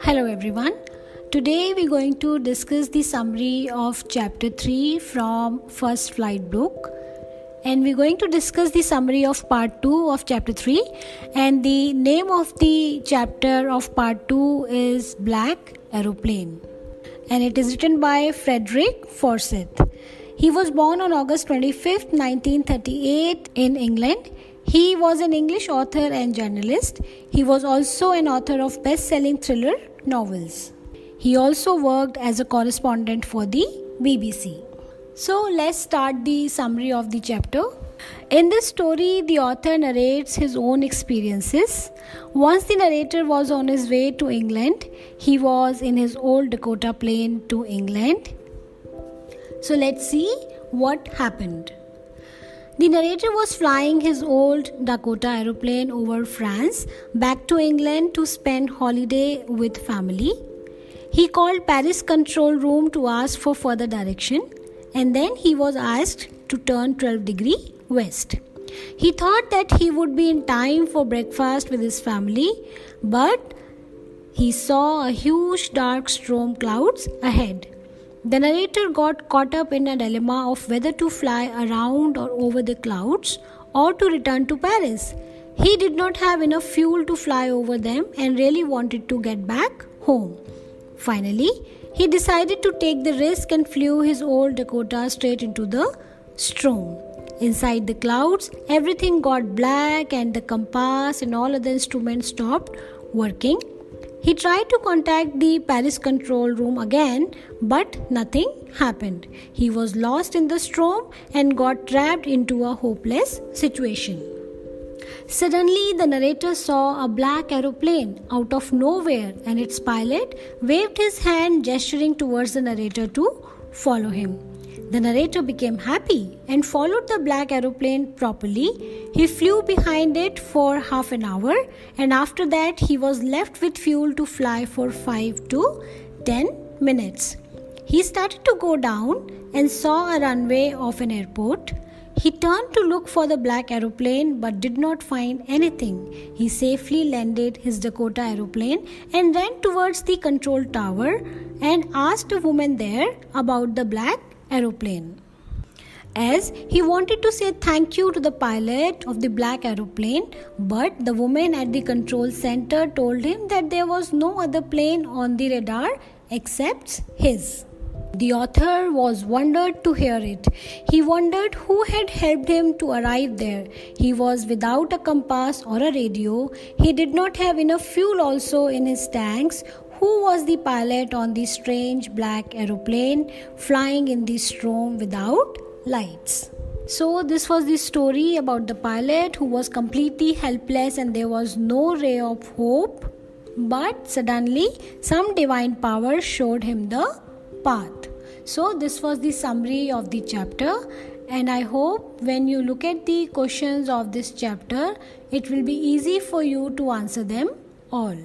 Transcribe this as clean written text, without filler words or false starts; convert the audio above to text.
Hello everyone. Today we're going to discuss the summary of chapter 3 from First Flight book, and we're going to discuss the summary of part 2 of chapter 3, and the name of the chapter of part 2 is Black Aeroplane, and it is written by Frederick Forsyth. He was born on August 25th, 1938 in England. He was an English author and journalist. He was also an author of best-selling thriller novels. He also worked as a correspondent for the BBC. So let's start the summary of the chapter. In this story, the author narrates his own experiences. Once the narrator was on his way to England. He was in his old Dakota plane to England. So let's see what happened. The narrator was flying his old Dakota aeroplane over France back to England to spend holiday with family. He called Paris control room to ask for further direction, and then he was asked to turn 12 degrees west. He thought that he would be in time for breakfast with his family, but he saw a huge dark storm clouds ahead. The narrator got caught up in a dilemma of whether to fly around or over the clouds or to return to Paris. He did not have enough fuel to fly over them and really wanted to get back home. Finally, he decided to take the risk and flew his old Dakota straight into the storm. Inside the clouds, everything got black and the compass and all other instruments stopped working. He tried to contact the Paris control room again, but nothing happened. He was lost in the storm and got trapped into a hopeless situation. Suddenly, the narrator saw a black aeroplane out of nowhere, and its pilot waved his hand, gesturing towards the narrator to follow him. The narrator became happy and followed the black aeroplane properly. He flew behind it for half an hour, and after that he was left with fuel to fly for 5 to 10 minutes. He started to go down and saw a runway of an airport. He turned to look for the black aeroplane but did not find anything. He safely landed his Dakota aeroplane and ran towards the control tower and asked a woman there about the black aeroplane, as he wanted to say thank you to the pilot of the black aeroplane, but the woman at the control center told him that there was no other plane on the radar except his. The author was wondered to hear it. He wondered who had helped him to arrive there. He was without a compass or a radio. He did not have enough fuel also in his tanks. Who was the pilot on the strange black aeroplane flying in the storm without lights? So this was the story about the pilot who was completely helpless and there was no ray of hope. But suddenly some divine power showed him the path. So this was the summary of the chapter, and I hope when you look at the questions of this chapter, it will be easy for you to answer them all.